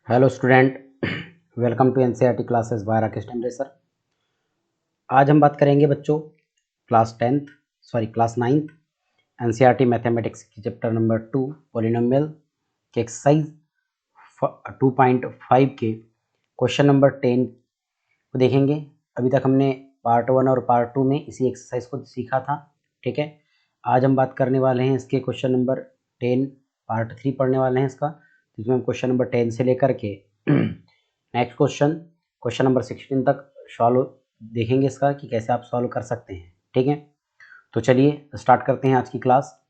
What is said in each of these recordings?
Hello student, welcome to NCERT classes by Rakesh Tembare sir. आज हम बात करेंगे बच्चों क्लास नाइन्थ एनसीईआरटी मैथमेटिक्स की चैप्टर नंबर 2 पॉलिनोमियल के एक्सरसाइज 2.5 के क्वेश्चन नंबर 10 को देखेंगे। अभी तक हमने पार्ट 1 और पार्ट 2 में इसी एक्सरसाइज को सीखा था, ठीक है। आज हम बात करने वाले हैं इसके क्वेश्चन नंबर 10 पार्ट 3 पढ़ने वाले हैं इसका, जिसमें हम क्वेश्चन नंबर 10 से लेकर के नेक्स्ट क्वेश्चन नंबर 16 तक सॉल्व देखेंगे इसका कि कैसे आप सॉल्व कर सकते हैं, ठीक है। तो चलिए स्टार्ट करते हैं आज की क्लास।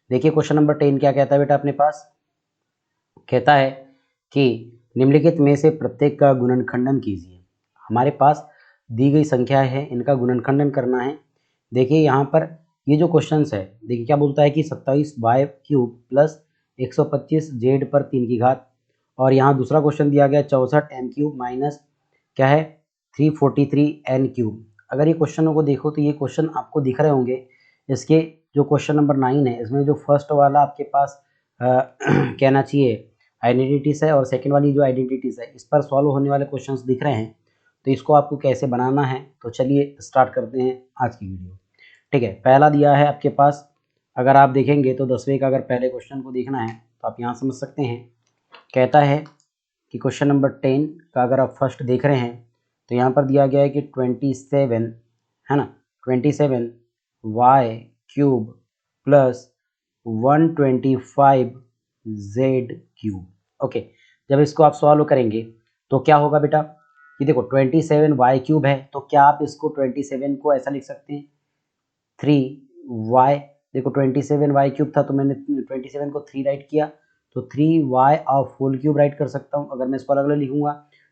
देखिए क्वेश्चन नंबर 10 क्या कहता है बेटा, अपने पास कहता है कि निम्नलिखित में से प्रत्येक का गुणनखंडन कीजिए। हमारे पास दी गई संख्या है, इनका गुणनखंडन करना है। देखिए यहाँ पर ये जो क्वेश्चंस है, देखिए क्या बोलता है कि 27y³ प्लस 125 z पर 3 की घात, और यहाँ दूसरा क्वेश्चन दिया गया 64m³ माइनस क्या है 343n³। अगर ये क्वेश्चनों को देखो तो ये क्वेश्चन आपको दिख रहे होंगे। इसके जो क्वेश्चन नंबर 9 है, इसमें जो फर्स्ट वाला आपके पास कहना चाहिए आइडेंटिटीज़ है, और सेकंड वाली जो आइडेंटिटीज़ है इस पर सॉल्व होने वाले क्वेश्चंस दिख रहे हैं। तो इसको आपको कैसे बनाना है, तो चलिए स्टार्ट करते हैं आज की वीडियो, ठीक है। पहला दिया है आपके पास, अगर आप देखेंगे तो 10वें का अगर पहले क्वेश्चन को देखना है तो आप यहाँ समझ सकते हैं। कहता है कि क्वेश्चन नंबर 10 का अगर आप फर्स्ट देख रहे हैं तो यहाँ पर दिया गया है कि 27 है ना, 27y³ प्लस 125z³। ओके, जब इसको आप सॉल्व करेंगे तो क्या होगा बेटा, कि देखो 27y³ है, तो क्या आप इसको 27 को ऐसा लिख सकते हैं 3y। देखो 27y³ था तो मैंने 27 को 3 राइट किया, तो 3y³ राइट कर सकता हूँ। अगर मैं इसको अलग अलग लिखूंगा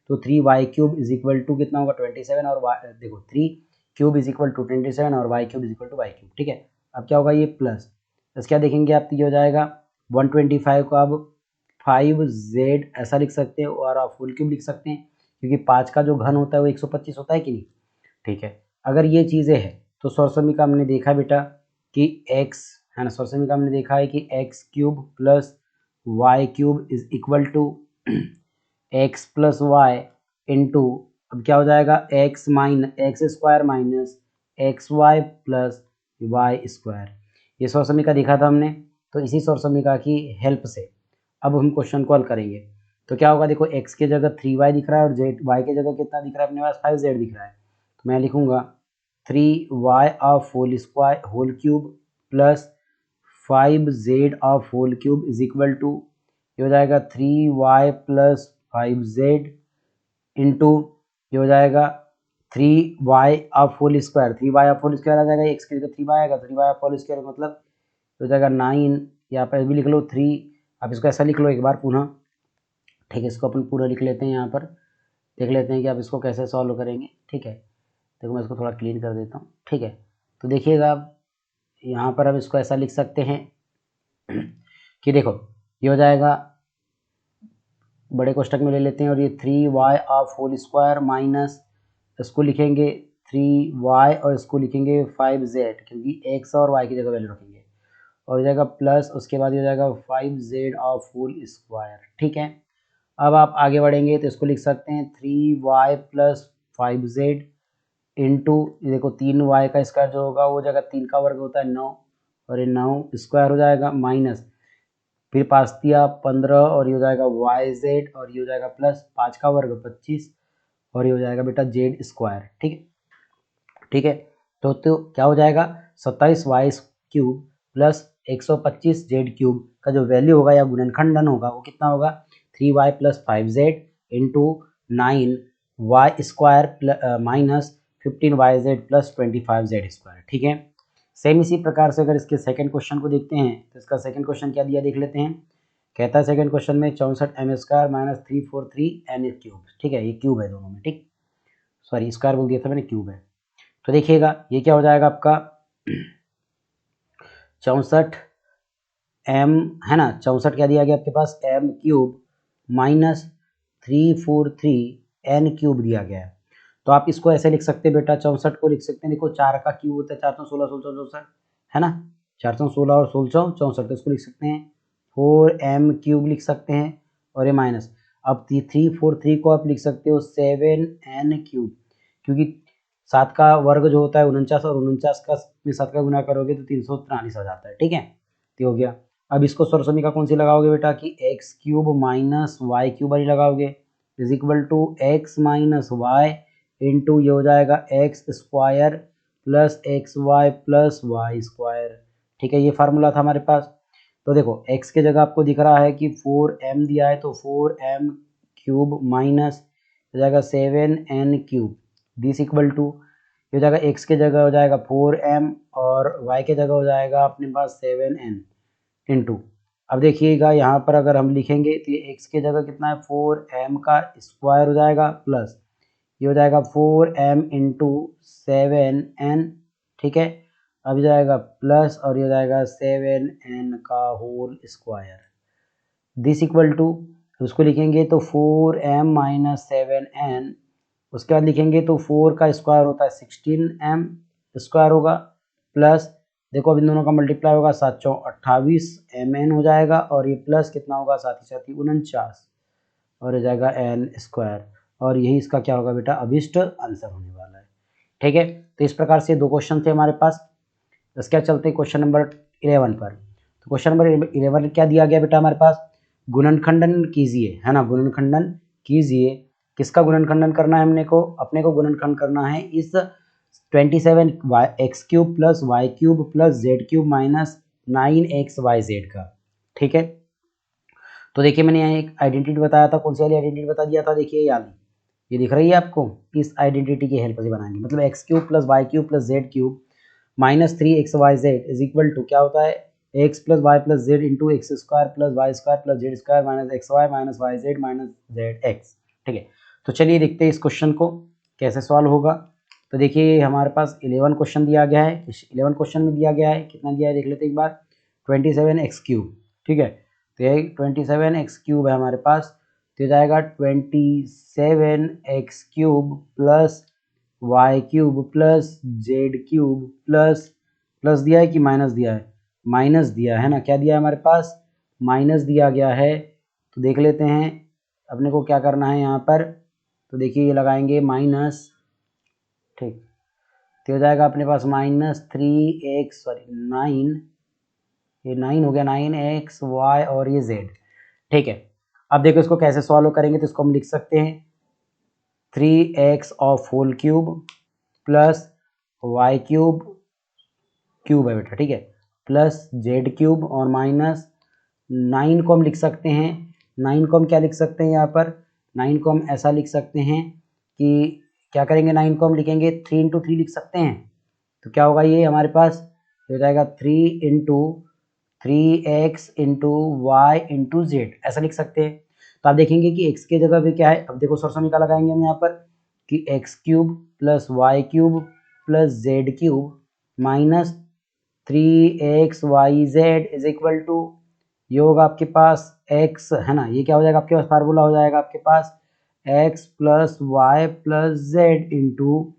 तो 3y³ इज इक्वल टू कितना होगा 27, और देखो 3³ इज इक्वल टू 27 और y³ is equal to y³, ठीक है। अब क्या होगा ये प्लस, इसके क्या देखेंगे आप, ये हो जाएगा 125 को आप 5z ऐसा लिख सकते हैं, और आप होल क्यूब लिख सकते हैं, क्योंकि 5 का जो घन होता है वो 125 होता है कि नहीं, ठीक है। अगर ये चीज़ें हैं तो सौरसमी हमने देखा बेटा कि x है ना, सौरसमी हमने देखा है कि x³ plus y³ is equal to x plus Y into, अब क्या हो जाएगा x² minus xy plus y²। ये सौरसमीका देखा था हमने, तो इसी सौरसमीका की हेल्प से अब हम क्वेश्चन को हल करेंगे। तो क्या होगा, देखो x की जगह 3y दिख रहा है और y की जगह कितना दिख रहा है अपने पास 5z दिख रहा है, तो मैं लिखूंगा 3y² whole cube plus 5z³ is equal to, ये हो जाएगा 3y प्लस 5z इंटू, ये हो जाएगा 3y² 3y² आ जाएगा, x की जगह 3y आएगा, 3y² मतलब हो जाएगा 9, यहाँ पर भी लिख लो 3, आप इसको ऐसा लिख लो एक बार पुनः, ठीक है। इसको अपन पूरा लिख लेते हैं, यहाँ पर देख लेते हैं कि आप इसको कैसे सॉल्व करेंगे, ठीक है। देखो मैं इसको थोड़ा क्लीन कर देता हूँ, ठीक है। तो देखिएगा आप यहाँ पर अब इसको ऐसा लिख सकते हैं कि देखो ये हो जाएगा, बड़े कोष्टक में ले लेते हैं, और ये 3y² माइनस इसको लिखेंगे 3y और इसको लिखेंगे 5z, क्योंकि x और y की जगह वैल्यू रखेंगे, और हो जाएगा प्लस, उसके बाद हो जाएगा 5z², ठीक है। अब आप आगे बढ़ेंगे तो इसको लिख सकते हैं 3y प्लस 5z इंटू, देखो 3y का स्क्वायर जो होगा वो जगह 3 का वर्ग होता है 9, और ये 9² हो जाएगा माइनस, फिर पास दिया 15, और ये हो जाएगा yz, और ये हो जाएगा प्लस 5 का वर्ग 25, और ये हो जाएगा बेटा z², ठीक है, ठीक है। तो क्या हो जाएगा 27y³ प्लस 125z³ का जो वैल्यू होगा या गुणनखंडन होगा वो कितना होगा 3y plus 5z into 9y² minus 15yz plus 25z², ठीक है। सेम इसी प्रकार से अगर इसके सेकंड क्वेश्चन को देखते हैं तो इसका सेकंड क्वेश्चन क्या दिया देख लेते हैं। कहता है सेकंड क्वेश्चन में 64m² माइनस 343n³, ठीक है, ये क्यूब है दोनों में, ठीक, सॉरी स्क्वायर बोल दिया था मैंने, क्यूब है। तो देखिएगा ये क्या हो जाएगा आपका 64m है ना, 64 क्या दिया गया आपके पास m³ माइनस 343n³ दिया गया है। तो आप इसको ऐसे लिख सकते हैं बेटा, 64 को लिख सकते हैं, देखो 4 का क्यूब होता है 416 16 64 है ना, 416 और 16 64, तो इसको लिख सकते हैं 4m³ लिख सकते हैं, और ये माइनस, अब 343 को आप लिख सकते हो 7n³ क्योंकि 7 का वर्ग जो होता है 49 और 49 का में 7 का गुना करोगे तो 343 हो जाता है। ठीक है, तो हो गया। अब इसको सरसमी का कौन सी लगाओगे बेटा कि x³ माइनस y³ वाली लगाओगे is equal to x minus Y into ये हो जाएगा x² plus xy plus y²। ठीक है, ये फार्मूला था हमारे पास। तो देखो x के जगह आपको दिख रहा है कि 4m दिया है तो 4m³ माइनस हो जाएगा 7n³ दिस इक्वल टू हो जाएगा x के जगह हो जाएगा 4m और y के जगह हो जाएगा अपने पास 7n इंटू। अब देखिएगा यहाँ पर अगर हम लिखेंगे तो ये x के जगह कितना है 4m का स्क्वायर हो जाएगा प्लस ये हो जाएगा 4m इंटू 7n। ठीक है, अब जाएगा प्लस और ये हो जाएगा 7n का whole square this equal to उसको लिखेंगे तो 4m माइनस 7n। उसके बाद लिखेंगे तो 4 का स्क्वायर होता है 16m स्क्वायर होगा प्लस देखो अब इन दोनों का मल्टीप्लाई होगा 7 चौक 28 mn हो जाएगा और ये प्लस कितना होगा साथ ही 49 और हो जाएगा n² और यही इसका क्या होगा बेटा अभिष्ट आंसर होने वाला है। ठीक है, तो इस प्रकार से दो क्वेश्चन थे हमारे पास। इसके बाद चलते हैं क्वेश्चन नंबर 11 पर। तो क्वेश्चन नंबर 11 क्या दिया गया बेटा हमारे पास गुणनखंडन कीजिए, है ना, गुणनखंडन कीजिए। किसका गुणनखंडन करना है हमने को, अपने को गुणनखंड करना है इस 27x³ plus y³ plus z³ minus 9xyz का। ठीक है, तो देखिए मैंने यहाँ एक आइडेंटिटी बताया था, कौन सी वाली आइडेंटिटी बता दिया था, देखिए ये दिख रही है आपको, इस आइडेंटिटी की हेल्प से बनाएंगे। मतलब x³ plus y³ plus z³ minus 3xyz is equal to क्या होता है x plus Y plus Z into x² plus y² plus z² minus xy minus yz minus zx। ठीक है, तो चलिए देखते हैं इस क्वेश्चन को कैसे सॉल्व होगा। तो देखिए हमारे पास 11 क्वेश्चन दिया गया है। 11 क्वेश्चन में दिया गया है, कितना दिया है देख लेते एक बार, 27x³। ठीक है, तो ये 27x³ है हमारे पास, तो जाएगा 27x³ plus y³ plus z³ plus दिया है कि माइनस दिया है, माइनस दिया है ना, क्या दिया है हमारे पास माइनस दिया गया है। तो देख लेते हैं अपने को क्या करना है यहाँ पर, तो देखिए ये लगाएंगे माइनस। ठीक, तो हो जाएगा अपने पास माइनस 3x सॉरी 9, ये 9 हो गया 9xy और ये z। ठीक है, अब देखो इसको कैसे सॉल्व करेंगे, तो इसको हम लिख सकते हैं 3x of whole cube plus y³ cube है बेटा। ठीक है, प्लस z³ और माइनस 9 को हम लिख सकते हैं, 9 को हम क्या लिख सकते हैं यहाँ पर, 9 को हम ऐसा लिख सकते हैं कि क्या करेंगे, 9 को हम लिखेंगे 3 इंटू 3 लिख सकते हैं। तो क्या होगा ये हमारे पास हो जाएगा 3 into 3x into Y into Z, ऐसा लिख सकते हैं। तो आप देखेंगे कि x के जगह पे क्या है, अब देखो सरसमी का लगाएंगे हम यहाँ पर कि x³ plus y³ plus z³ minus 3xyz is equal to ये होगा आपके पास x, है ना, ये क्या हो जाएगा आपके पास फार्मूला हो जाएगा आपके पास x plus Y plus Z into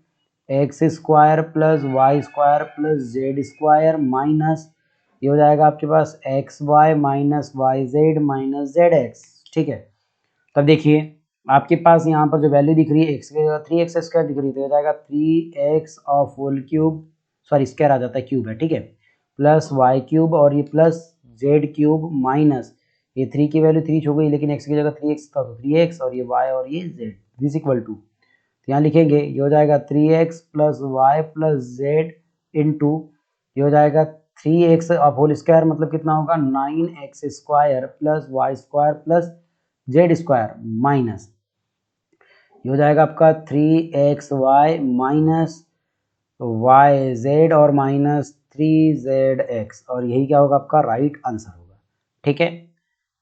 x² plus y² plus z² minus ये हो जाएगा आपके पास xy minus yz minus zx। ठीक है, तब देखिए आपके पास यहाँ पर जो वैल्यू दिख रही है x के जगह 3x² दिख रही है, तो हो जाएगा 3x of whole cube sorry square आ जाता है, क्यूब है। ठीक है, प्लस y³ और ये प्लस z³ माइनस ये 3 की वैल्यू 3 हो गई लेकिन x की जगह 3x था तो 3x और ये y और ये z दिस इक्वल टू, तो यहाँ लिखेंगे ये हो जाएगा 3x plus Y plus Z into ये हो जाएगा 3x ऑफ होल स्क्वायर मतलब कितना होगा 9x² plus y² plus z² minus ये हो जाएगा आपका 3xy माइनस yz और माइनस 3zx और यही क्या होगा आपका राइट आंसर होगा। ठीक है,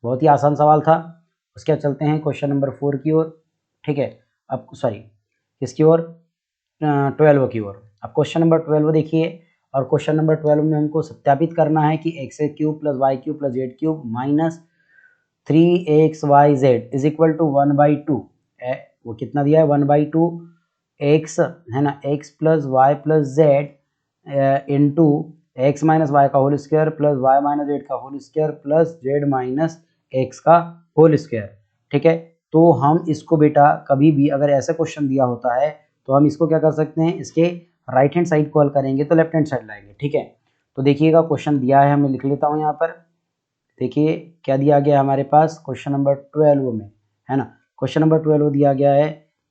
बहुत ही आसान सवाल था। उसके बाद चलते हैं क्वेश्चन नंबर 4 की ओर। ठीक है, अब सॉरी किसकी ओर, 12 की ओर। अब क्वेश्चन नंबर 12 देखिए, और क्वेश्चन नंबर 12 में हमको सत्यापित करना है कि x³ plus y³ plus z³ minus 3xyz is equal to 1/2, वो कितना दिया है 1/2 x, है ना, x plus Y plus Z into X minus Y का whole square plus Y minus Z का whole square plus Z minus X का whole square. ठीक है, तो हम इसको बेटा कभी भी अगर ऐसा क्वेश्चन दिया होता है तो हम इसको क्या कर सकते हैं, इसके राइट हैंड साइड को हल करेंगे तो लेफ्ट हैंड साइड लाएंगे, ठीक है। तो देखिएगा क्वेश्चन दिया है, मैं लिख लेता हूँ यहाँ पर। देखिए क्या दिया गया हमारे पास क्वेश्चन नंबर 12 में, है ना। क्वेश्चन नंबर 12 दिया गया है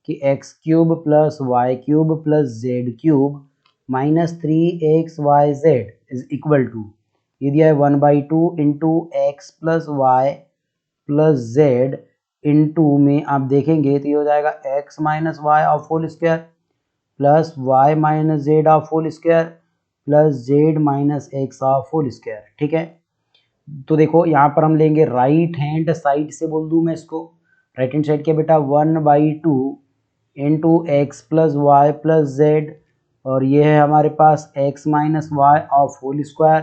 कि x cube plus Y cube plus Z cube minus 3xyz is equal to, ये दिया है 1/2 into X plus Y plus Z into में आप देखेंगे तो ये हो जाएगा X minus Y of whole square plus Y minus Z of whole square plus Z minus X of whole square, ठीक है। तो देखो यहाँ पर हम लेंगे राइट हैंड साइड से, बोल दूँ मैं इसको राइट हैंड साइड क्या बेटा 1/2 into X plus Y plus Z, और ये है हमारे पास X minus Y of whole square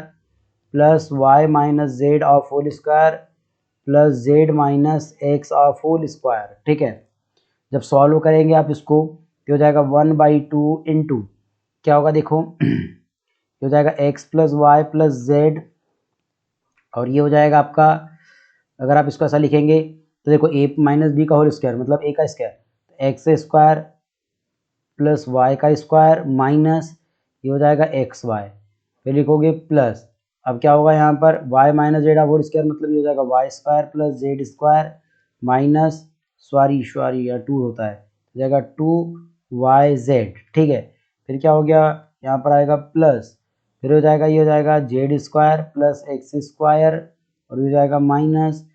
plus Y minus Z of whole square plus Z minus X of whole square, ठीक है। जब सॉल्व करेंगे आप इसको तो हो जाएगा 1/2 इंटू क्या होगा देखो ये हो जाएगा X plus Y plus Z, और ये हो जाएगा आपका, अगर आप इसको ऐसा लिखेंगे तो देखो ए माइनस बी का होल स्क्वायर मतलब ए का square, X square plus Y का स्क्वायर माइनस ये हो जाएगा एक्स वाई, फिर लिखोगे प्लस, अब क्या होगा यहाँ पर Y minus Z whole square मतलब ये हो जाएगा Y square plus Z square minus sorry या 2 होता है, हो जाएगा 2yz, ठीक है। फिर क्या हो गया यहाँ पर आएगा प्लस, फिर हो जाएगा ये हो जाएगा Z square plus x square और हो जाएगा माइनस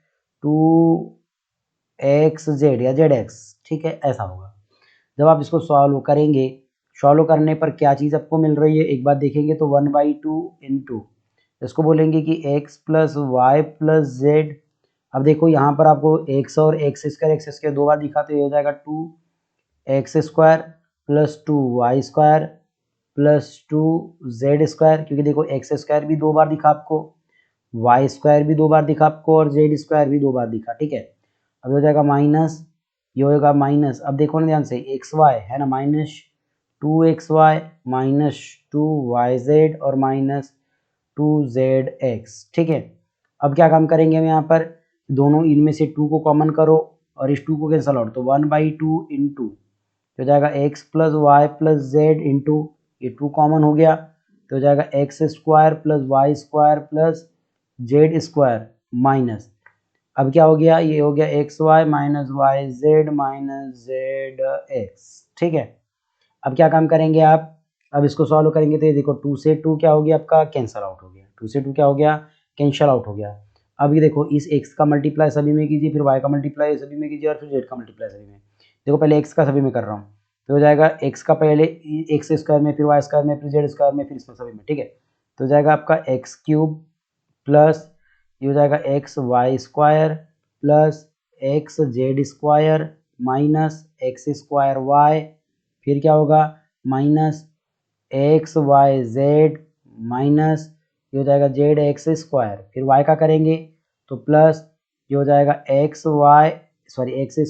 2xz या जेड एक्स, ठीक है, ऐसा होगा। जब आप इसको सॉल्व करेंगे, सॉल्व करने पर क्या चीज़ आपको मिल रही है एक बात देखेंगे तो 1/2 इंटू इसको बोलेंगे कि x plus Y plus Z, अब देखो यहाँ पर आपको x और एक्स स्क्वायर दो बार दिखा तो ये हो जाएगा 2x square plus 2y square plus 2z square, क्योंकि देखो एक्स स्क्वायर भी दो बार दिखा आपको, वाई स्क्वायर भी दो बार दिखा आपको और जेड स्क्वायर भी दो बार दिखा, ठीक है। अब हो जाएगा माइनस, ये होगा माइनस, अब देखो ना ध्यान से एक्स वाई है ना, माइनस 2xy माइनस 2yz और माइनस 2zx, ठीक है। अब क्या काम करेंगे हम यहाँ पर, दोनों इनमें से 2 को कॉमन करो और इस 2 को कैंसल आउट, तो 1/2 इंटू हो जाएगा x plus Y plus Z into ये 2 कॉमन हो गया तो हो जाएगा X square plus Y square plus Z square minus, अब क्या हो गया ये हो गया X Y minus Y Z minus Z x, ठीक है। अब क्या काम करेंगे आप, अब इसको सॉल्व करेंगे तो ये देखो 2 से 2 क्या हो गया आपका कैंसल आउट हो गया, 2 से 2 क्या हो गया कैंसल आउट हो गया। अब ये देखो इस x का मल्टीप्लाई सभी में कीजिए, फिर y का मल्टीप्लाई सभी में कीजिए और फिर z का मल्टीप्लाई सभी में, देखो पहले x का सभी में कर रहा हूँ तो हो जाएगा x का पहले एक्स स्क्वायर में फिर वाई स्क्वायर में फिर जेड स्क्वायर में फिर इसमें सभी में, ठीक है। तो हो जाएगा आपका एक्स क्यूब प्लस ये हो जाएगा X Y square plus X Z square minus X square Y, फिर क्या होगा minus x Y Z minus ये हो जाएगा जेड एक्स स्क्वायर, फिर वाई का करेंगे तो प्लस ये हो जाएगा एक्स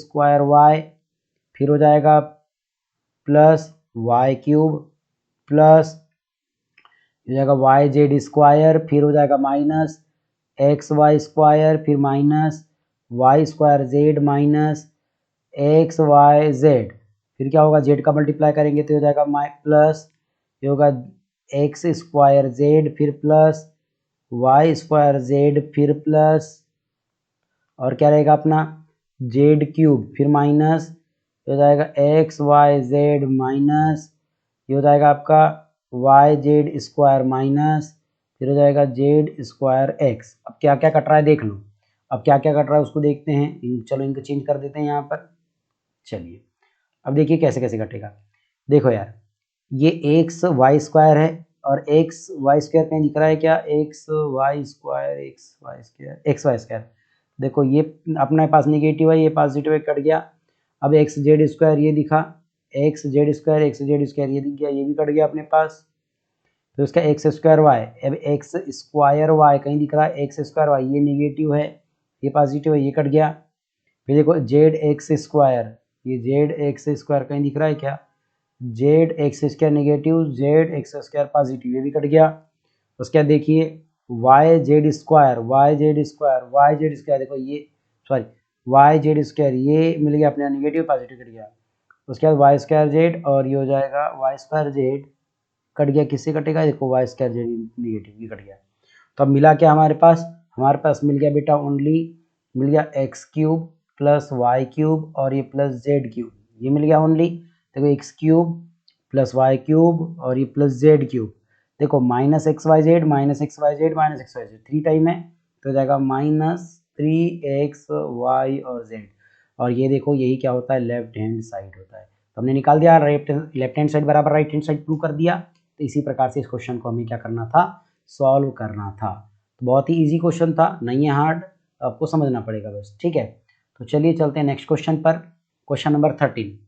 स्क्वायर वाई, फिर हो जाएगा प्लस वाई क्यूब प्लस हो जाएगा वाई जेड स्क्वायर, फिर हो जाएगा माइनस एक्स वाई स्क्वायर फिर minus Y square Z minus x Y Z, फिर क्या होगा जेड का मल्टीप्लाई करेंगे तो हो जाएगा प्लस ये होगा एक्स स्क्वायर जेड फिर प्लस वाई स्क्वायर जेड फिर प्लस और क्या रहेगा अपना जेड क्यूब फिर माइनस हो जाएगा एक्स वाई जेड माइनस ये हो जाएगा आपका वाई जेड स्क्वायर माइनस फिर हो जाएगा जेड स्क्वायर एक्स। अब क्या क्या कट रहा है देख लो, अब क्या क्या कट रहा है उसको देखते हैं, चलो इनको चेंज कर देते हैं यहाँ पर, चलिए अब देखिए कैसे कैसे कटेगा। देखो यार ये एक्स वाई स्क्वायर है और एक्स वाई स्क्वायर कहीं दिख रहा है क्या, एक्स वाई स्क्वायर, देखो ये अपने पास निगेटिव है ये पॉजिटिव है कट गया। अब एक्स जेड स्क्वायर ये दिखा, एक्स जेड स्क्वायर ये दिख गया, ये भी कट गया अपने पास। तो इसका एक्स स्क्वायर वाई, अब एक्स स्क्वायर वाई कहीं दिख रहा है, एक्स स्क्वायर वाई ये निगेटिव है ये पॉजिटिव है ये कट गया। फिर देखो जेड एक्स स्क्वायर, ये जेड एक्स स्क्वायर कहीं दिख रहा है क्या, Z X square negative Z X square positive ये भी कट गया। उसके बाद देखिए वाई जेड स्क्वायर देखो ये सॉरी वाई जेड स्क्वायर, ये मिल गया अपने निगेटिव पॉजिटिव कट गया, उसके बाद वाई स्क्वायर जेड और ये हो जाएगा वाई स्क्वायर जेड कट गया, किससे कटेगा देखो वाई स्क्वायर जेड निगेटिव ये कट गया। तो अब मिला क्या हमारे पास मिल गया बेटा ओनली मिल गया X cube plus Y cube और ये प्लस जेड क्यूब, ये मिल गया ओनली। देखो x cube plus Y cube और ये प्लस जेड क्यूब, देखो minus x Y Z minus x Y Z minus x Y z 3 time है तो हो जाएगा -3x y और z, और ये देखो यही क्या होता है लेफ्ट हैंड साइड होता है। तो हमने निकाल दिया लेफ्ट हैंड साइड बराबर राइट हैंड साइड प्रूव कर दिया। तो इसी प्रकार से इस क्वेश्चन को हमें क्या करना था, सॉल्व करना था। तो बहुत ही इजी क्वेश्चन था, नहीं है हार्ड, आपको समझना पड़ेगा बस, ठीक है। तो चलिए चलते हैं नेक्स्ट क्वेश्चन पर। क्वेश्चन नंबर 13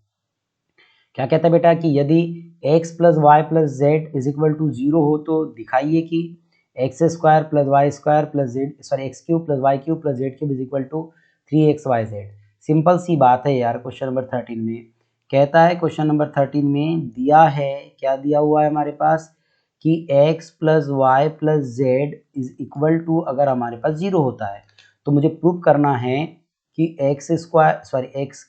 क्या कहता है बेटा कि यदि x plus Y plus Z is equal to 0 हो तो दिखाइए कि x square plus Y square plus Z sorry X cube plus Y cube plus Z cube is equal to 3xyz। Simple सी बात है यार, क्वेश्चन नंबर 13 में कहता है, क्वेश्चन नंबर 13 में दिया है, क्या दिया हुआ है हमारे पास कि x plus Y plus Z is equal to, अगर हमारे पास 0 होता है तो मुझे प्रूव करना है कि x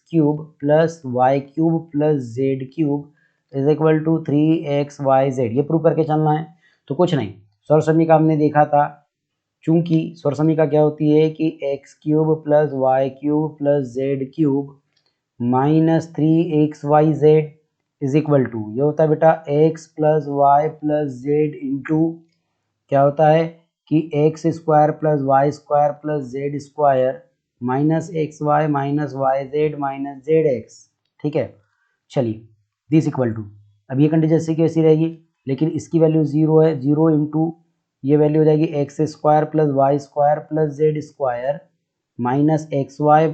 cube plus Y cube plus Z cube is equal to 3xyz, ये प्रूव करके चलना है। तो कुछ नहीं, सौर समीकरण हमने देखा था, चूंकि सौर समीकरण क्या होती है कि x cube plus Y cube plus Z cube minus 3xyz is equal to, ये होता है बेटा x plus Y plus Z into क्या होता है कि x square plus Y square plus Z square minus x Y minus Y Z minus Z x, ठीक है। चलिए दिस इक्वल टू, अब ये कंडीशन जैसी कैसी रहेगी, लेकिन इसकी वैल्यू 0 है, 0 इंटू ये वैल्यू हो जाएगी X square plus Y square plus Z square minus x Y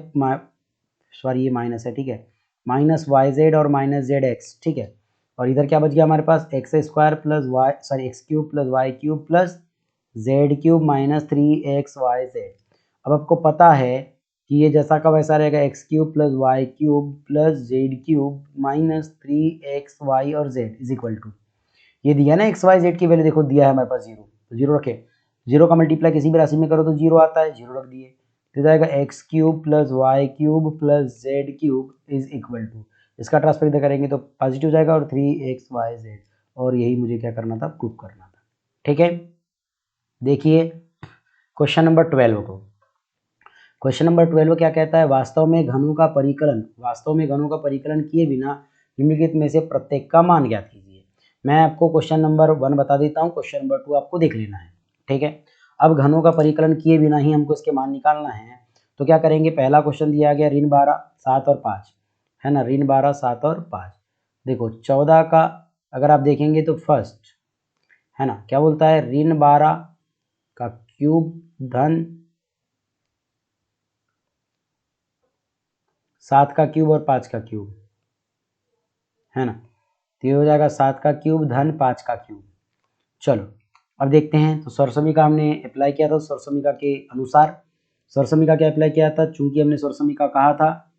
sorry ये माइनस है, ठीक है, माइनस वाई जेड और माइनस जेड एक्स, ठीक है। और इधर क्या बच गया हमारे पास x square plus Y sorry X cube plus Y cube plus Z cube minus 3xyz। अब आपको पता है कि ये जैसा का वैसा रहेगा, x cube plus Y cube plus Z cube minus 3xy और z इज इक्वल टू, ये दिया ना एक्स वाई जेड की वैल्यू, देखो दिया है हमारे पास 0, तो 0 रखे, 0 का मल्टीप्लाई किसी भी राशि में करो तो 0 आता है, 0 रख दिए, तो जाएगा x cube plus Y cube plus Z cube is equal to, इसका ट्रांसफर इधर करेंगे तो पॉजिटिव जाएगा और 3xyz, और यही मुझे क्या करना था, प्रूव करना था, ठीक है। देखिए क्वेश्चन नंबर 12 को, क्वेश्चन नंबर 12 क्या कहता है, वास्तव में घनों का परिकलन किए बिना निम्नलिखित में से प्रत्येक का मान ज्ञात कीजिए। मैं आपको क्वेश्चन नंबर 1 बता देता हूँ, क्वेश्चन नंबर 2 आपको देख लेना है, ठीक है। अब घनों का परिकलन किए बिना ही हमको इसके मान निकालना है, तो क्या करेंगे, पहला क्वेश्चन दिया गया ऋण 12 7 और 5 है ना, ऋण 12 7 और 5, देखो 14 का अगर आप देखेंगे तो फर्स्ट है ना, क्या बोलता है, ऋण 12 का क्यूब धन 7 का क्यूब और 5 का क्यूब है ना, तो ये हो जाएगा 7 का क्यूब धन 5 का क्यूब। चलो अब देखते हैं, तो सौर समीकरण हमने अप्लाई किया था, सौर समीकरण के अनुसार सौर समीकरण क्या अप्लाई किया था, चूंकि हमने सौर समीकरण कहा था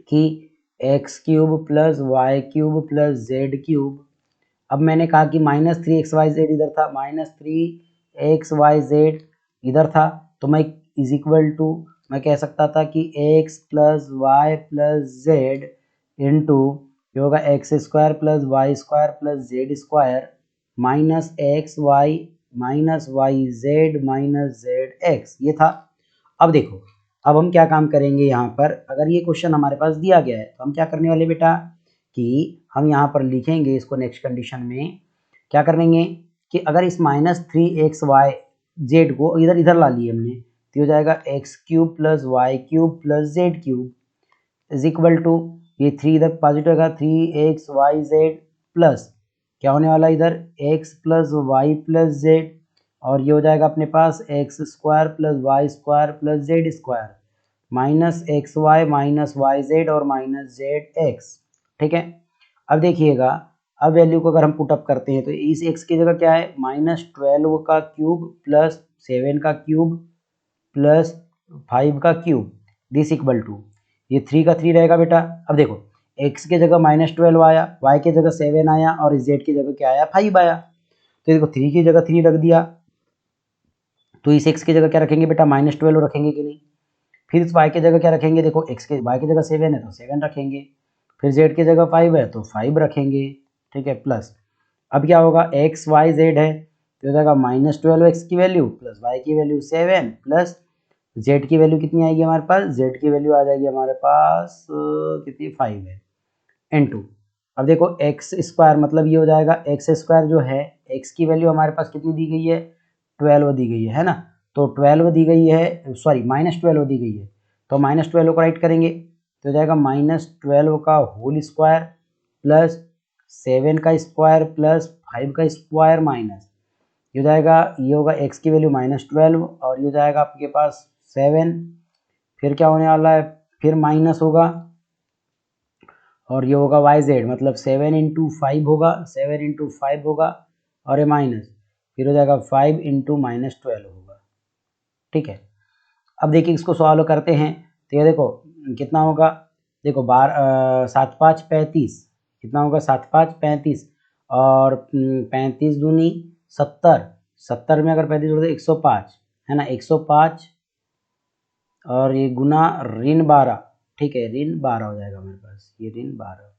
कि x cube plus Y cube plus Z cube, अब मैंने कहा कि -3xyz इधर था, -3xyz इधर था, तो मैं इज इक्वल टू मैं कह सकता था कि x plus Y plus Z into ये होगा x square plus Y square plus Z square minus x Y minus Y Z minus Z x, ये था। अब देखो, अब हम क्या काम करेंगे यहाँ पर, अगर ये क्वेश्चन हमारे पास दिया गया है तो हम क्या करने वाले बेटा कि हम यहाँ पर लिखेंगे इसको नेक्स्ट कंडीशन में, क्या करेंगे कि अगर इस -3xyz को इधर इधर ला लिए हमने, तो हो जाएगा x cube plus Y cube plus Z cube is equal to, ये 3 इधर पॉजिटिव होगा 3xyz प्लस क्या होने वाला इधर x plus Y plus Z, और ये हो जाएगा अपने पास x square plus Y square plus Z square minus x Y minus Y Z और माइनस जेड एक्स, ठीक है। अब देखिएगा, अब वैल्यू को अगर हम पुटअप करते हैं तो इस x की जगह क्या है, -12 का क्यूब प्लस 7 का क्यूब प्लस 5 का क्यूब दिस इक्वल टू, ये 3 का 3 रहेगा बेटा। अब देखो x की जगह -12 आया, y की जगह 7 आया और z की जगह क्या आया, 5 आया, तो देखो 3 की जगह 3 रख दिया, तो इस x की जगह क्या रखेंगे बेटा, -12 रखेंगे कि नहीं, फिर इस y की जगह क्या रखेंगे, देखो x के y की जगह 7 है तो 7 रखेंगे, फिर z की जगह 5 है तो 5 रखेंगे, ठीक है। प्लस अब क्या होगा, x y z है तो हो जाएगा -12x की वैल्यू प्लस y की वैल्यू 7 प्लस z की वैल्यू कितनी आएगी हमारे पास, z की वैल्यू आ जाएगी हमारे पास कितनी 5 है इनटू, अब देखो एक्स स्क्वायर मतलब ये हो जाएगा एक्स स्क्वायर जो है, एक्स की वैल्यू हमारे पास कितनी दी गई है 12 दी गई है ना, तो 12 दी गई है, सॉरी -12 दी गई है, तो -12 को राइट करेंगे तो हो जाएगा -12 का होल स्क्वायर प्लस 7 का स्क्वायर प्लस 5 का स्क्वायर माइनस ये हो जाएगा, ये होगा एक्स की वैल्यू -12 और ये हो जाएगा आपके पास 7, फिर क्या होने वाला है, फिर माइनस होगा और ये होगा वाई जेड मतलब 7 इंटू 5 होगा, 7 इंटू 5 होगा और ये माइनस फिर हो जाएगा 5 इंटू -12 होगा, ठीक है। अब देखिए इसको सॉल्व करते हैं तो ये देखो कितना होगा, देखो 7 5 35, कितना होगा 7 5 35 और 35 दूनी 70, 70 में अगर 35 जोड़ दे 105 है ना, 105 और ये गुना ऋण 12, ठीक है, ऋण 12 हो जाएगा मेरे पास, ये ऋण 12,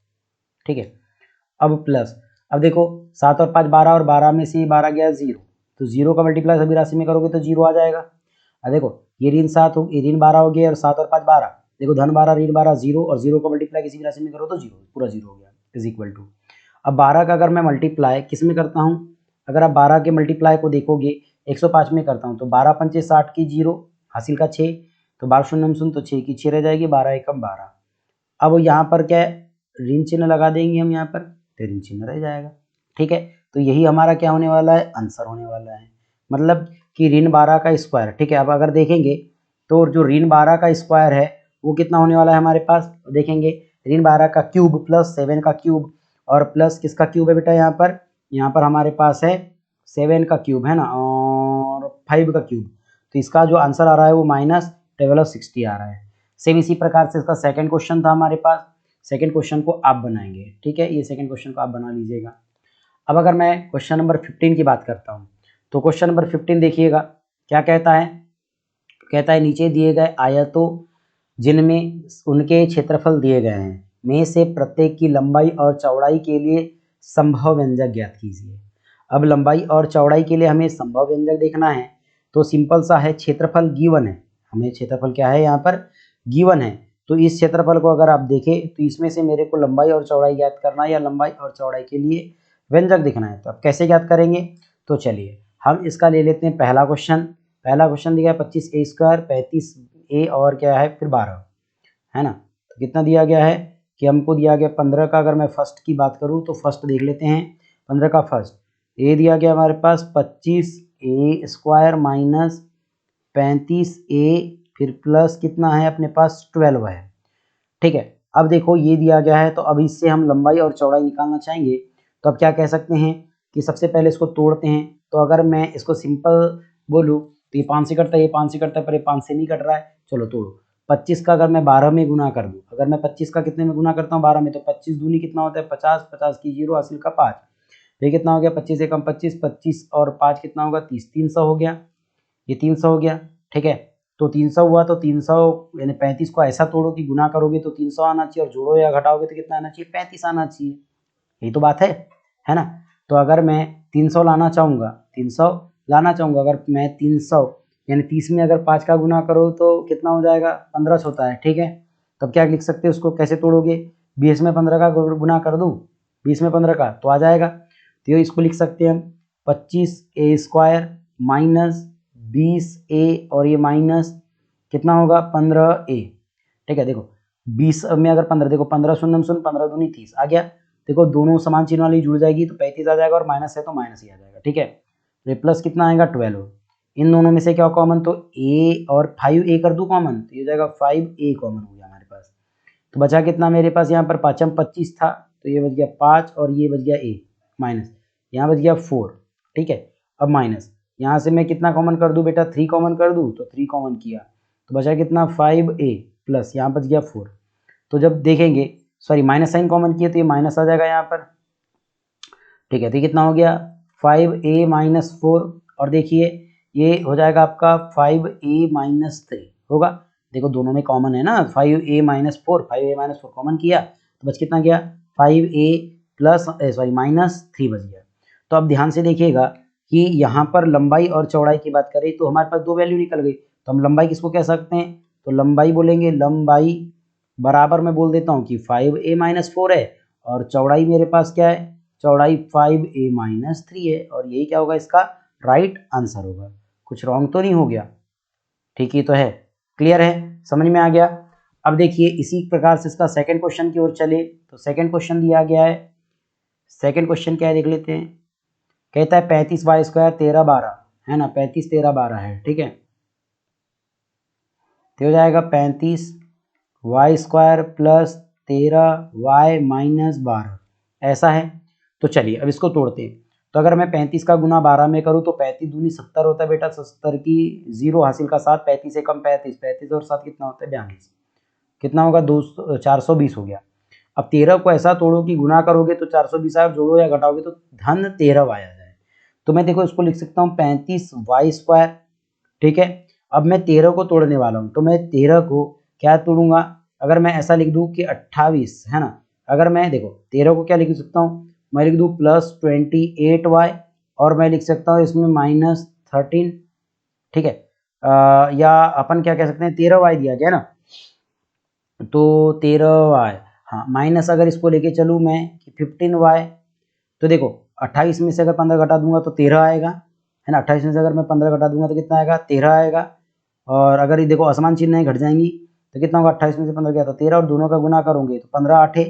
ठीक है। अब प्लस, अब देखो 7 और 5 12 और 12 में से 12 गया 0, तो 0 का मल्टीप्लाई सभी राशि में करोगे तो 0 आ जाएगा। अब देखो ये ऋण 7 हो, ये ऋण 12 हो गया और 7 और 5 12, देखो धन 12 ऋण 12 0 और 0 का मल्टीप्लाई किसी भी राशि में करो तो 0, पूरा 0 हो गया इज इक्वल टू। अब 12 का अगर मैं मल्टीप्लाई किस में करता हूँ, अगर आप 12 के मल्टीप्लाई को देखोगे 105 में करता हूँ तो 12 पंचे 60 की 0 हासिल का 6, तो 12 शून्य शून्य तो 6 की 6 रह जाएगी, 12 एकम 12। अब यहाँ पर क्या है, ऋण चिन्ह लगा देंगे हम यहाँ पर तो ऋण चिन्ह रह जाएगा, ठीक है। तो यही हमारा क्या होने वाला है, आंसर होने वाला है, मतलब कि ऋण 12 का स्क्वायर, ठीक है। अब अगर देखेंगे तो जो ऋण 12 का स्क्वायर है वो कितना होने वाला है हमारे पास, देखेंगे ऋण 12 का क्यूब प्लस 7 का क्यूब और प्लस किसका क्यूब है बेटा, यहाँ पर हमारे पास है 7 का क्यूब है ना और 5 का क्यूब, तो इसका जो आंसर आ रहा है वो -1260 आ रहा है। सेम इसी प्रकार से इसका सेकंड क्वेश्चन था हमारे पास, सेकंड क्वेश्चन को आप बनाएंगे, ठीक है, ये सेकंड क्वेश्चन को आप बना लीजिएगा। अब अगर मैं क्वेश्चन नंबर 15 की बात करता हूँ तो क्वेश्चन नंबर 15 देखिएगा क्या कहता है, कहता है नीचे दिए गए आयतों जिनमें उनके क्षेत्रफल दिए गए हैं में से प्रत्येक की लंबाई और चौड़ाई के लिए संभव व्यंजक ज्ञात कीजिए। अब लंबाई और चौड़ाई के लिए हमें संभव व्यंजक देखना है तो सिंपल सा है, क्षेत्रफल गिवन है, हमें क्षेत्रफल क्या है यहाँ पर गिवन है, तो इस क्षेत्रफल को अगर आप देखें तो इसमें से मेरे को लंबाई और चौड़ाई ज्ञात करना है या लंबाई और चौड़ाई के लिए व्यंजक दिखना है, तो अब कैसे ज्ञात करेंगे, तो चलिए हम इसका ले लेते हैं पहला क्वेश्चन। पहला क्वेश्चन दिया है 25a स्क्वायर 35a और क्या है फिर 12 है ना, तो कितना दिया गया है कि हमको दिया गया 15 का, अगर मैं फर्स्ट की बात करूँ तो फर्स्ट देख लेते हैं, 15 का फर्स्ट ए दिया गया हमारे पास 25a स्क्वायर माइनस 35a फिर प्लस कितना है अपने पास 12 है, ठीक है। अब देखो ये दिया गया है तो अब इससे हम लंबाई और चौड़ाई निकालना चाहेंगे तो अब क्या कह सकते हैं कि सबसे पहले इसको तोड़ते हैं, तो अगर मैं इसको सिंपल बोलूँ तो ये 5 से कटता है, ये 5 से कटता है पर ये 5 से नहीं कट रहा है, चलो तोड़ो। 25 का अगर मैं 12 में गुना कर दूँ, अगर मैं 25 का कितने में गुना करता हूँ 12 में, तो 25 दूनी कितना होता है 50, 50 की 0 हासिल का 5, ये कितना हो गया 25 एकम 25, 25 और 5 कितना होगा 30, 300 हो गया, ये 300 हो गया, ठीक है। तो 300 हुआ तो 300 यानी 35 को ऐसा तोड़ो कि गुना करोगे तो 300 आना चाहिए और जोड़ो या घटाओगे तो कितना आना चाहिए 35 आना चाहिए, यही तो बात है ना। तो अगर मैं 300 लाना चाहूँगा, 300 लाना चाहूँगा, अगर मैं 300 यानी 30 में अगर 5 का गुना करो तो कितना हो जाएगा 1500 होता है, ठीक है। तब क्या लिख सकते हैं उसको, कैसे तोड़ोगे, 20 में 15 का गुना कर दूँ, 20 में 15 का तो आ जाएगा, तो इसको लिख सकते हैं हम 25a स्क्वायर माइनस 20a और ये माइनस कितना होगा 15a, ठीक है। देखो 20 में अगर 15, देखो 15 शून्य शून्य 15 दूनी 30 आ गया, देखो दोनों समान चिन्ह वाली जुड़ जाएगी तो 35 आ जाएगा और माइनस है तो माइनस ही आ जाएगा, ठीक है। तो प्लस कितना आएगा 12, इन दोनों में से क्या कॉमन, तो a और 5a कर दूँ कॉमन तो ये हो जाएगा 5a कॉमन हो गया हमारे पास, तो बचा कितना मेरे पास यहाँ पर 5 25 था तो ये बच गया 5 और ये बच गया a माइनस यहाँ बच गया 4, ठीक है। अब माइनस यहाँ से मैं कितना कॉमन कर दूँ बेटा 3 कॉमन कर दूँ, तो 3 कॉमन किया तो बचा कितना 5a प्लस यहाँ बच गया 4, तो जब देखेंगे सॉरी माइनस साइन कॉमन किया तो ये माइनस आ जाएगा यहाँ पर, ठीक है। तो कितना हो गया 5a माइनस 4 और देखिए ये हो जाएगा आपका 5a माइनस 3 होगा, देखो दोनों में कॉमन है ना, 5a minus 4, 5a minus 4 common किया तो बच कितना गया, 5a प्लस माइनस 3 बच गया। तो अब ध्यान से देखिएगा कि यहाँ पर लंबाई और चौड़ाई की बात करें तो हमारे पास दो वैल्यू निकल गई, तो हम लंबाई किसको कह सकते हैं, तो लंबाई बोलेंगे, लंबाई बराबर मैं बोल देता हूँ कि 5a माइनस 4 है, और चौड़ाई मेरे पास क्या है, चौड़ाई 5a माइनस 3 है, और यही क्या होगा, इसका राइट आंसर होगा। कुछ रॉन्ग तो नहीं हो गया, ठीक ही तो है, क्लियर है, समझ में आ गया। अब देखिए इसी प्रकार से इसका सेकंड क्वेश्चन की ओर चले, तो सेकंड क्वेश्चन दिया गया है, सेकंड क्वेश्चन क्या है देख लेते हैं। कहता है 35y स्क्वायर 13 12 है ना, 35 13 12 है, ठीक है, तो हो जाएगा 35y square plus 13y minus 12, ऐसा है। तो चलिए अब इसको तोड़ते हैं। तो अगर मैं 35 का गुना 12 में करूँ तो 35 दूनी 70 होता है बेटा, 70 की 0 हासिल का 7, 35 से कम 35, 35 और 7 कितना होता है 42, कितना होगा 200, 420 हो गया। अब 13 को ऐसा तोड़ो कि गुना करोगे तो 420 आए, जोड़ो या घटाओगे तो धन 13 आ जाए। तो मैं देखो इसको लिख सकता हूँ 35y स्क्वायर, ठीक है। अब मैं 13 को तोड़ने वाला हूँ, तो मैं 13 को क्या तोड़ूंगा, अगर मैं ऐसा लिख दूँ कि 28 है ना, अगर मैं देखो 13 को क्या लिख सकता हूँ, मैं लिख दूँ प्लस 28y, और मैं लिख सकता हूँ इसमें माइनस 13, ठीक है। या अपन क्या कह सकते हैं, 13y दिया गया ना, तो 13y, हाँ माइनस अगर इसको लेके चलूँ मैं कि 15y, तो देखो 28 में से अगर 15 घटा दूंगा तो 13 आएगा, है ना, 28 में से अगर मैं 15 घटा दूंगा तो कितना आएगा 13 आएगा। और अगर ये देखो असमान चिन्ह घट जाएंगी तो कितना होगा, 28 में से 15 गया तो 13, और दोनों का गुना करोगे तो 15 आठे,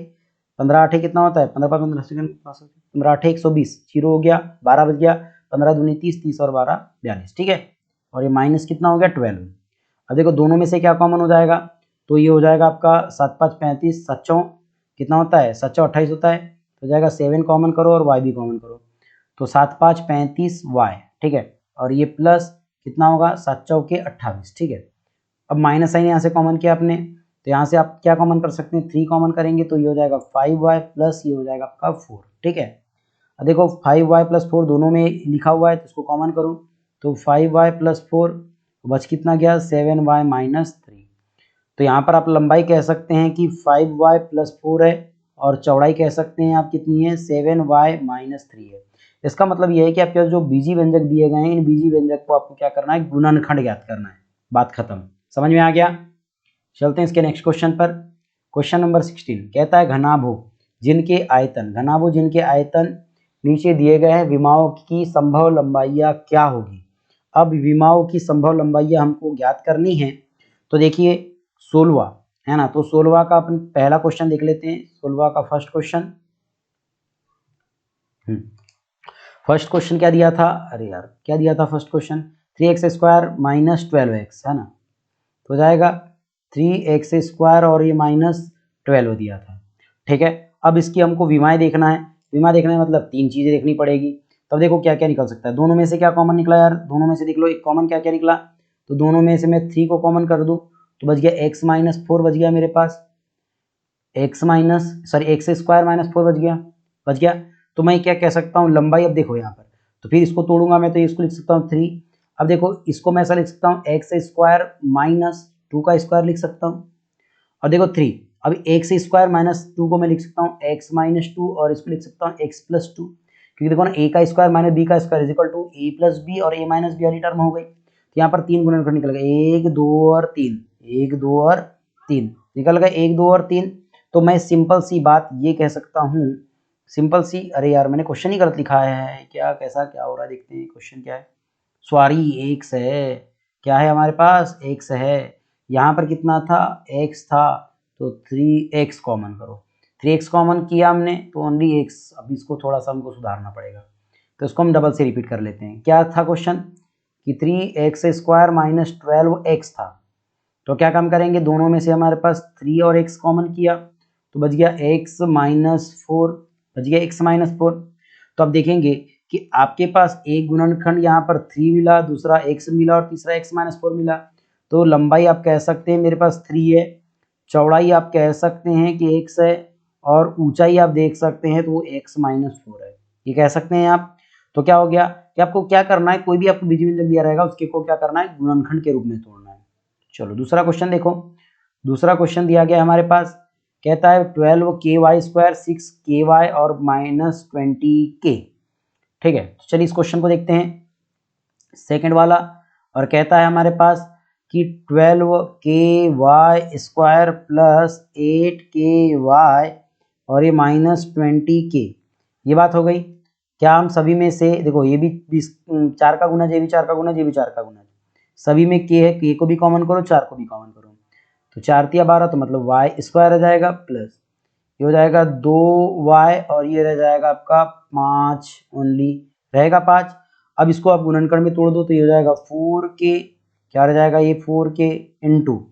15 आठे कितना होता है, 15 15 सेकंड, 15 आठे 120, जीरो हो गया, 12 बच गया, 15 दूनी 30, 30 और 12 42, ठीक है। और ये माइनस कितना हो गया 12। अब देखो दोनों में से क्या कॉमन हो जाएगा, तो ये हो जाएगा आपका 7 5 35, 7 चौ कितना होता है, 7 चौ 28 होता है, तो जाएगा 7 कॉमन करो और y भी कॉमन करो, तो 7 5 35 y, ठीक है, और ये प्लस कितना होगा 7 चौके 28, ठीक है। अब माइनस साइन यहाँ से कॉमन किया आपने, तो यहाँ से आप क्या कॉमन कर सकते हैं, 3 कॉमन करेंगे तो ये हो जाएगा 5y प्लस ये हो जाएगा आपका 4, ठीक है। अब देखो 5y प्लस 4 दोनों में लिखा हुआ है तो इसको कॉमन करूँ, तो 5y प्लस 4 बच कितना गया 7y माइनस 3। तो यहाँ पर आप लंबाई कह सकते हैं कि 5y प्लस 4 है, और चौड़ाई कह सकते हैं आप कितनी है 7y माइनस 3 है। इसका मतलब यह है कि आपके जो बीजी व्यंजक दिए गए हैं, इन बीजी व्यंजक को आपको क्या करना है, गुणनखंड ज्ञात करना है, बात खत्म, समझ में आ गया। चलते हैं इसके नेक्स्ट क्वेश्चन पर। क्वेश्चन नंबर 16 कहता है घनाभो जिनके आयतन नीचे दिए गए हैं, विमाओं की संभव लंबाइयाँ क्या होगी। अब विमाओं की संभव लंबाइयाँ हमको ज्ञात करनी है, तो देखिए 16 है ना, तो 16 का अपन पहला क्वेश्चन देख लेते हैं, 16 का फर्स्ट क्वेश्चन। फर्स्ट क्वेश्चन क्या दिया था, अरे यार क्या दिया था first question, 3x square minus 12x है ना, तो जाएगा 3x स्क्वायर और ये माइनस 12 दिया था, ठीक है। अब इसकी हमको विमाएं देखना है, विमा देखना है मतलब तीन चीजें देखनी पड़ेगी। तब देखो क्या क्या निकल सकता है, दोनों में से क्या कॉमन निकला यार, दोनों में से देख लो एक कॉमन क्या क्या निकला, तो दोनों में से मैं 3 को कॉमन कर दूं तो बच गया x माइनस 4 बच गया मेरे पास, एक्स स्क्वायर माइनस 4 बच गया। तो मैं क्या कह सकता हूँ लंबाई, अब देखो यहाँ पर, तो फिर इसको तोड़ूंगा मैं तो इसको लिख सकता हूँ 3। अब देखो इसको मैं ऐसा लिख सकता हूँ एक्स स्क्वायर माइनस 2 का स्क्वायर लिख सकता हूँ, और देखो 3, अब एक्स स्क्वायर माइनस 2 को मैं लिख सकता हूँ एक्स माइनस 2, और इसको लिख सकता हूँ एक्स प्लस 2, क्योंकि देखो ना ए का स्क्वायर माइनस बी का square is equal to a plus b, और ए माइनस बी वाली टर्म हो गई, तो यहाँ पर 3 गुणनखंड निकल गए, 1 2 और 3, 1 2 और 3 निकल गए, 1 2 और 3। तो मैं सिंपल सी बात ये कह सकता हूँ, सिंपल सी, अरे यार मैंने क्वेश्चन ही गलत लिखा है क्या, कैसा क्या हो रहा है, देखते हैं क्वेश्चन क्या है। सॉरी एक्स है, क्या है हमारे पास एक्स है, यहाँ पर कितना था एक्स था, तो 3x कॉमन करो, 3x कॉमन किया हमने तो ओनली x, अब इसको थोड़ा सा हमको सुधारना पड़ेगा, तो इसको हम डबल से रिपीट कर लेते हैं। क्या था क्वेश्चन कि 3x स्क्वायर माइनस 12x था, तो क्या काम करेंगे, दोनों में से हमारे पास 3 और x कॉमन किया तो बच गया x माइनस 4, बच गया x माइनस 4। तो अब देखेंगे कि आपके पास एक गुणनखंड यहाँ पर 3 मिला, दूसरा x मिला और तीसरा x माइनस 4 मिला, तो लंबाई आप कह सकते हैं मेरे पास 3 है, चौड़ाई आप कह सकते हैं कि x है, और ऊंचाई आप देख सकते हैं तो वो x माइनस 4 है, ये कह सकते हैं आप। तो क्या हो गया कि आपको क्या करना है, कोई भी आपको बीजीय व्यंजक दिया रहेगा उसके को क्या करना है, गुणनखंड के रूप में तोड़ना है। चलो दूसरा क्वेश्चन देखो। दूसरा क्वेश्चन दिया गया हमारे पास, कहता है 12ky² 6ky और -20k। ठीक है, तो चलिए इस क्वेश्चन को देखते हैं, सेकंड वाला। और कहता है हमारे पास कि 12ky² प्लस 8ky और ये -20k, ये बात हो गई। क्या हम सभी में से, देखो ये भी 4 का गुना, ये भी 4 का गुना, ये भी 4 का गुना, सभी में k है, k को भी कॉमन करो, 4 को भी कॉमन करो, तो 4 तिया 12, तो मतलब y² रह जाएगा, प्लस ये हो जाएगा 2y और ये रह जाएगा आपका 5, ओनली रहेगा 5। अब इसको आप गुणनखंड में तोड़ दो तो ये हो जाएगा 4k, क्या रह जाएगा ये 4k इंटू,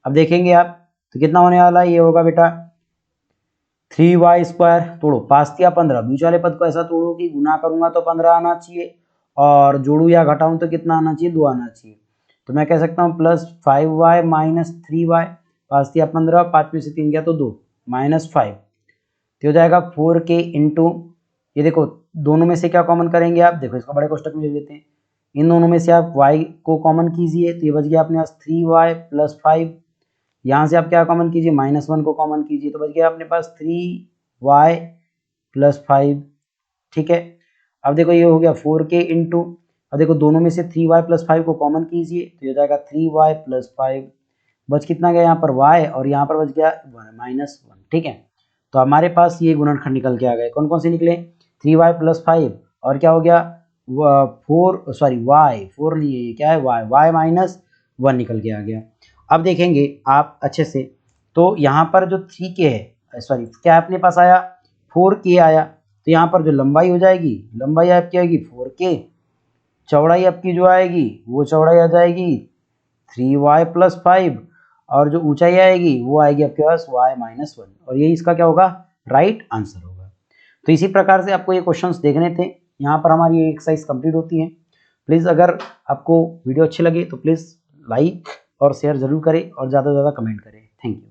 अब देखेंगे आप तो कितना होने वाला है, ये होगा बेटा 3y², तोड़ो 5 तिया 15, बीच वाले पद को ऐसा तोड़ो कि गुना करूंगा तो 15 आना चाहिए और जोड़ू या घटाऊं तो कितना आना चाहिए, 2 आना चाहिए। तो मैं कह सकता हूँ प्लस 5y माइनस 3y, 5 तिया 15, 5 में से 3 गया तो 2, -5, तो हो जाएगा 4k इंटू, ये देखो दोनों में से क्या कॉमन करेंगे आप, देखो इसको बड़े कोष्टक में ले लेते हैं, इन दोनों में से आप y को कॉमन कीजिए तो ये बच गया अपने पास 3y प्लस 5, यहाँ से आप क्या कॉमन कीजिए, -1 को कॉमन कीजिए तो बच गया अपने पास 3y प्लस 5। ठीक है, अब देखो ये हो गया 4k इंटू, अब देखो दोनों में से 3y प्लस 5 को कॉमन कीजिए तो ये हो जाएगा 3y प्लस 5, बच कितना गया यहाँ पर y और यहाँ पर बच गया -1। ठीक है, तो हमारे पास ये गुणनखंड निकल के आ गए, कौन कौन से निकले, 3y प्लस 5 और क्या हो गया 4 नहीं है, ये क्या है y -1 निकल के आ गया। अब देखेंगे आप अच्छे से, तो यहाँ पर जो 3k है, सॉरी क्या अपने पास आया 4k आया, तो यहाँ पर जो लंबाई हो जाएगी, लंबाई आपकी आएगी 4k, चौड़ाई आपकी जो आएगी वो चौड़ाई आ जाएगी 3y प्लस 5 और जो ऊंचाई आएगी वो आएगी आपके पास y -1, और यही इसका क्या होगा, राइट आंसर होगा। तो इसी प्रकार से आपको ये क्वेश्चंस देखने थे, यहाँ पर हमारी ये एक्सरसाइज कंप्लीट होती है। प्लीज़ अगर आपको वीडियो अच्छी लगे तो प्लीज़ लाइक और शेयर ज़रूर करें और ज़्यादा से ज़्यादा कमेंट करें। Thank you.